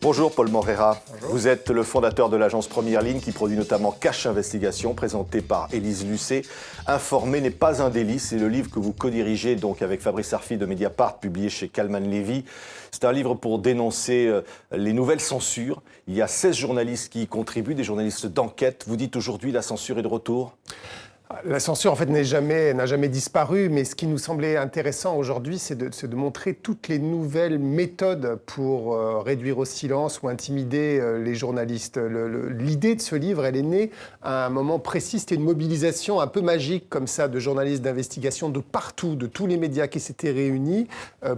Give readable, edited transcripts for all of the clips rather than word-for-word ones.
Bonjour Paul Morera. Bonjour. Vous êtes le fondateur de l'agence Première Ligne qui produit notamment Cache Investigation, présenté par Élise Lucet. Informer n'est pas un délit, c'est le livre que vous co-dirigez donc avec Fabrice Arfi de Mediapart, publié chez Calman Levy. C'est un livre pour dénoncer les nouvelles censures. Il y a 16 journalistes qui y contribuent, des journalistes d'enquête. Vous dites aujourd'hui la censure est de retour ? La censure, en fait, n'a jamais disparu, mais ce qui nous semblait intéressant aujourd'hui, c'est de montrer toutes les nouvelles méthodes pour réduire au silence ou intimider les journalistes. L'idée de ce livre, elle est née à un moment précis. C'était une mobilisation un peu magique, comme ça, de journalistes d'investigation de partout, de tous les médias qui s'étaient réunis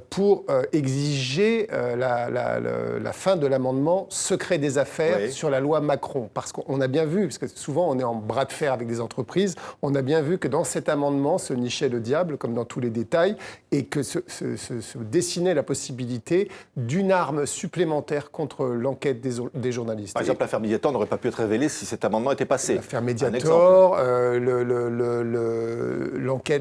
pour exiger la fin de l'amendement secret des affaires sur la loi Macron. Parce qu'on a bien vu, parce que souvent on est en bras de fer avec des entreprises, on a bien vu que dans cet amendement se nichait le diable, comme dans tous les détails, et que se dessinait la possibilité d'une arme supplémentaire contre l'enquête des journalistes. Par exemple, l'affaire Mediator n'aurait pas pu être révélée si cet amendement était passé. L'affaire Mediator,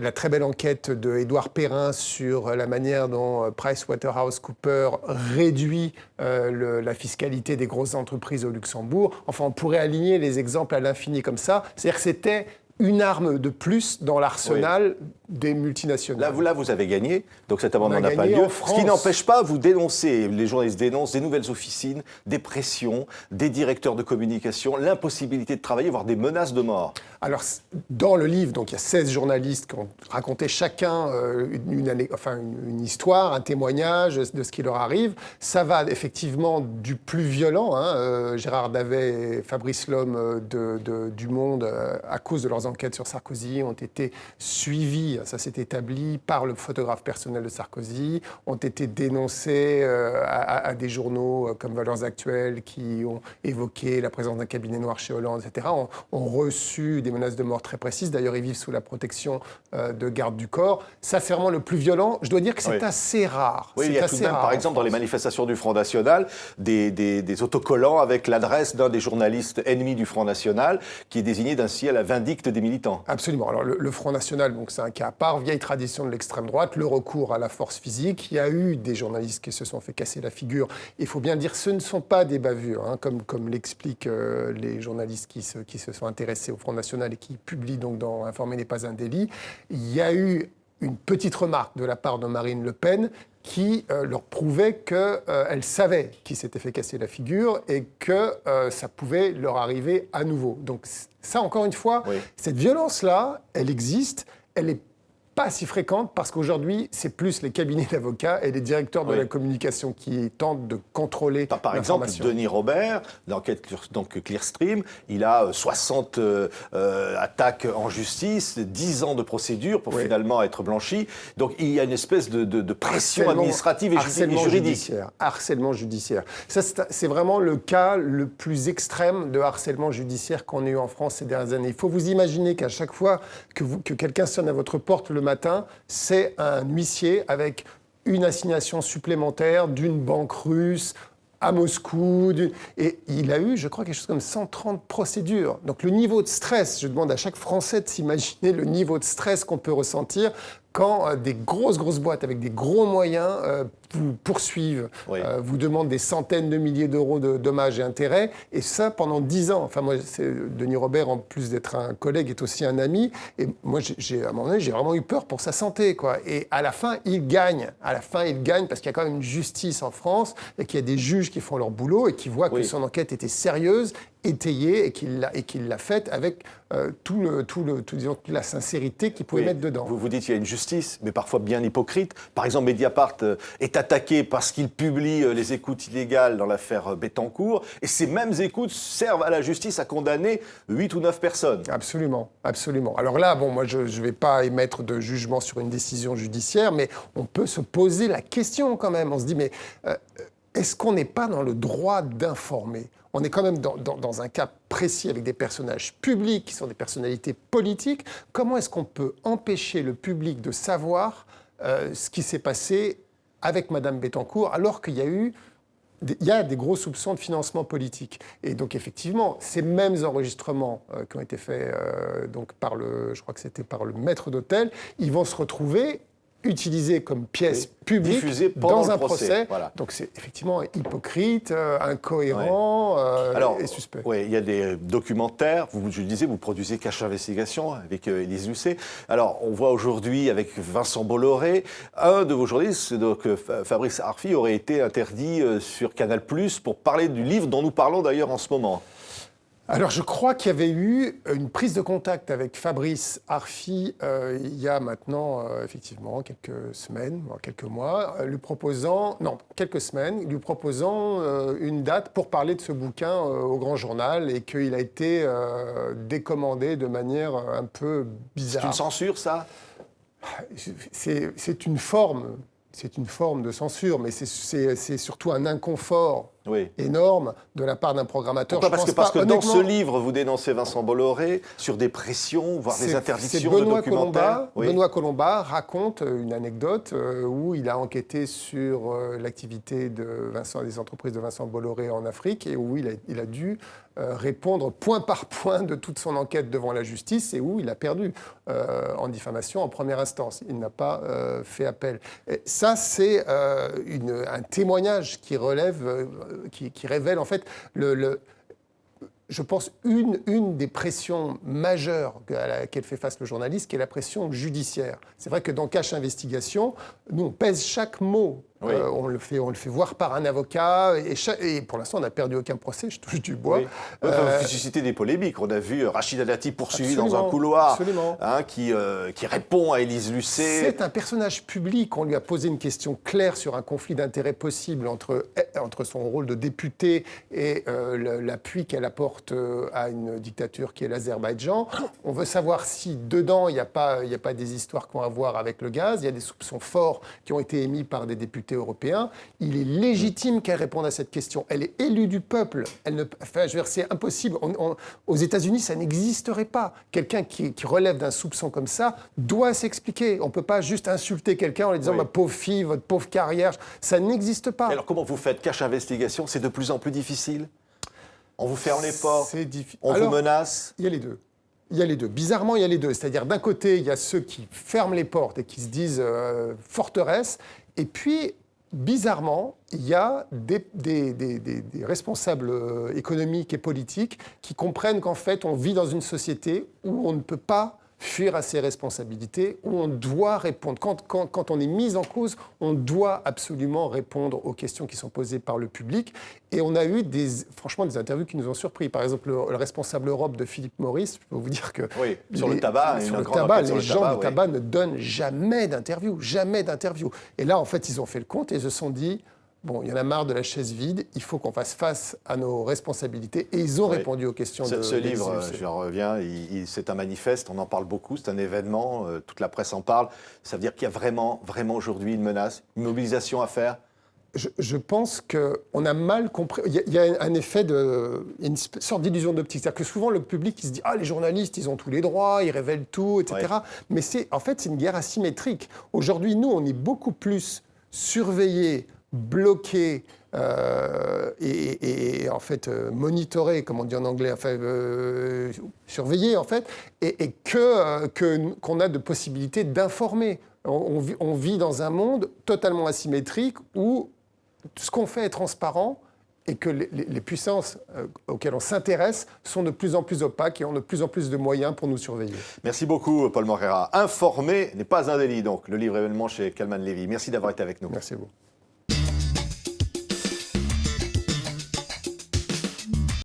la très belle enquête d'Édouard Perrin sur la manière dont PricewaterhouseCoopers réduit la fiscalité des grosses entreprises au Luxembourg. Enfin, on pourrait aligner les exemples à l'infini comme ça. C'est-à-dire que c'était une arme de plus dans l'arsenal des multinationales. Là, vous avez gagné, donc cet amendement n'a pas lieu. Ce qui n'empêche pas, vous dénoncez, les journalistes dénoncent des nouvelles officines, des pressions, des directeurs de communication, l'impossibilité de travailler, voire des menaces de mort. Alors, dans le livre, donc, il y a 16 journalistes qui ont raconté chacun une histoire, un témoignage de ce qui leur arrive. Ça va effectivement du plus violent. Gérard Davet et Fabrice Lhomme du Monde, à cause de leurs enquêtes sur Sarkozy, ont été suivis, ça s'est établi, par le photographe personnel de Sarkozy, ont été dénoncés à des journaux comme Valeurs Actuelles qui ont évoqué la présence d'un cabinet noir chez Hollande, etc., ont reçu des menaces de mort très précises. D'ailleurs, ils vivent sous la protection de garde du corps. Ça, c'est vraiment le plus violent. Je dois dire que c'est assez rare. Oui, il y a tout de même, par exemple, dans les manifestations du Front National, des autocollants avec l'adresse d'un des journalistes ennemis du Front National qui est désigné ainsi à la vindicte des militants. Absolument. Alors, le Front National, donc, c'est un cas à part, vieille tradition de l'extrême droite, le recours à la force physique. Il y a eu des journalistes qui se sont fait casser la figure. Il faut bien dire, ce ne sont pas des bavures, comme l'expliquent les journalistes qui se sont intéressés au Front National et qui publient donc dans « Informer n'est pas un délit ». Il y a eu une petite remarque de la part de Marine Le Pen qui leur prouvait qu'elle savait qu'ils s'étaient fait casser la figure et que ça pouvait leur arriver à nouveau. Donc ça, encore une fois, cette violence-là, elle existe, elle est pas si fréquente parce qu'aujourd'hui, c'est plus les cabinets d'avocats et les directeurs de la communication qui tentent de contrôler Par exemple, Denis Robert, d'enquête donc Clearstream, il a 60 attaques en justice, 10 ans de procédure pour finalement être blanchi. Donc il y a une espèce de pression administrative et juridique. Harcèlement judiciaire. Ça, c'est vraiment le cas le plus extrême de harcèlement judiciaire qu'on a eu en France ces dernières années. Il faut vous imaginer qu'à chaque fois que quelqu'un sonne à votre porte le matin, c'est un huissier avec une assignation supplémentaire d'une banque russe à Moscou. Et il a eu, je crois, quelque chose comme 130 procédures. Donc le niveau de stress, je demande à chaque Français de s'imaginer le niveau de stress qu'on peut ressentir quand des grosses boîtes avec des gros moyens vous poursuivent, vous demandent des centaines de milliers d'euros de dommages et intérêts, et ça pendant 10 ans. Enfin, moi, Denis Robert, en plus d'être un collègue, est aussi un ami, et moi, à un moment donné, j'ai vraiment eu peur pour sa santé, quoi. Et à la fin, il gagne. À la fin, il gagne parce qu'il y a quand même une justice en France, et qu'il y a des juges qui font leur boulot, et qui voient que son enquête était sérieuse, étayée, et qu'il l'a faite avec disons, la sincérité qu'il pouvait mettre dedans. Vous dites qu'il y a une justice, mais parfois bien hypocrite. Par exemple, Mediapart est attaqué parce qu'il publie les écoutes illégales dans l'affaire Bettencourt, et ces mêmes écoutes servent à la justice à condamner 8 ou 9 personnes. Absolument, absolument. Alors là, moi, je ne vais pas émettre de jugement sur une décision judiciaire, mais on peut se poser la question quand même. On se dit, mais est-ce qu'on n'est pas dans le droit d'informer ? On est quand même dans un cas précis avec des personnages publics qui sont des personnalités politiques. Comment est-ce qu'on peut empêcher le public de savoir ce qui s'est passé avec Madame Bettencourt alors qu'il y a des gros soupçons de financement politique. Et donc, effectivement, ces mêmes enregistrements qui ont été faits je crois que c'était par le maître d'hôtel, ils vont se retrouver utilisé comme pièce publique diffusé pendant dans un le procès. Voilà. Donc c'est effectivement hypocrite, incohérent et suspect. Oui, il y a des documentaires. Je le disais, vous produisez Cache Investigation avec Élise Lucet. Alors, on voit aujourd'hui avec Vincent Bolloré, un de vos journalistes, donc Fabrice Arfi, aurait été interdit sur Canal+ pour parler du livre dont nous parlons d'ailleurs en ce moment. Alors, je crois qu'il y avait eu une prise de contact avec Fabrice Arfi il y a maintenant, effectivement, quelques semaines, quelques mois, lui proposant une date pour parler de ce bouquin au Grand Journal et qu'il a été décommandé de manière un peu bizarre. C'est une censure, ça ? C'est une forme. C'est une forme de censure, mais c'est surtout un inconfort énorme de la part d'un programmateur. Pourquoi ? Parce que dans ce livre, vous dénoncez Vincent Bolloré sur des pressions, voire des interdictions de documentaires. Benoît Colomba raconte une anecdote où il a enquêté sur l'activité des entreprises de Vincent Bolloré en Afrique et où il a dû répondre point par point de toute son enquête devant la justice et où il a perdu en diffamation en première instance. Il n'a pas fait appel. Et ça, c'est un témoignage qui révèle en fait je pense, une des pressions majeures à laquelle fait face le journaliste, qui est la pression judiciaire. C'est vrai que dans Cache Investigation, nous, on pèse chaque mot. On le fait voir par un avocat. Et pour l'instant, on n'a perdu aucun procès, je touche du bois. Vous suscitez des polémiques. On a vu Rachida Dati poursuivi dans un couloir qui répond à Élise Lucet. C'est un personnage public. On lui a posé une question claire sur un conflit d'intérêts possible entre son rôle de députée et l'appui qu'elle apporte à une dictature qui est l'Azerbaïdjan. On veut savoir si dedans, il n'y a pas des histoires qui ont à voir avec le gaz. Il y a des soupçons forts qui ont été émis par des députés européens. Il est légitime qu'elle réponde à cette question. Elle est élue du peuple. C'est impossible. Aux États-Unis, ça n'existerait pas. Quelqu'un qui relève d'un soupçon comme ça doit s'expliquer. On ne peut pas juste insulter quelqu'un en lui disant « ma pauvre fille, votre pauvre carrière ». Ça n'existe pas. Alors comment vous faites Cache Investigation ? C'est de plus en plus difficile ? On vous ferme les portes ? On vous menace ? Il y a les deux. Il y a les deux. Bizarrement, il y a les deux. C'est-à-dire, d'un côté, il y a ceux qui ferment les portes et qui se disent forteresse. Et puis, bizarrement, il y a des responsables économiques et politiques qui comprennent qu'en fait, on vit dans une société où on ne peut pas fuir à ses responsabilités, où on doit répondre. Quand on est mis en cause, on doit absolument répondre aux questions qui sont posées par le public. Et on a eu franchement des interviews qui nous ont surpris. Par exemple, le responsable Europe de Philip Morris, je peux vous dire que... sur le tabac. Les gens du tabac ne donnent jamais d'interview. Et là, en fait, ils ont fait le compte et ils se sont dit... Bon, il y en a marre de la chaise vide, il faut qu'on fasse face à nos responsabilités. Et ils ont répondu aux questions de ce livre, j'en reviens, c'est un manifeste, on en parle beaucoup, c'est un événement, toute la presse en parle. Ça veut dire qu'il y a vraiment aujourd'hui une menace, une mobilisation à faire ? Je pense qu'on a mal compris. Il y a un effet une sorte d'illusion d'optique. C'est-à-dire que souvent, le public, il se dit « Ah, les journalistes, ils ont tous les droits, ils révèlent tout, etc. » Mais en fait, c'est une guerre asymétrique. Aujourd'hui, nous, on est beaucoup plus surveillés, bloqué et en fait monitoré, comme on dit en anglais, enfin surveillé en fait, et qu'on a de possibilités d'informer. On vit dans un monde totalement asymétrique où ce qu'on fait est transparent et que les puissances auxquelles on s'intéresse sont de plus en plus opaques et ont de plus en plus de moyens pour nous surveiller. Merci beaucoup, Paul Morera. Informer n'est pas un délit, donc, le livre événement chez Calman Levy. Merci d'avoir été avec nous. Merci à vous.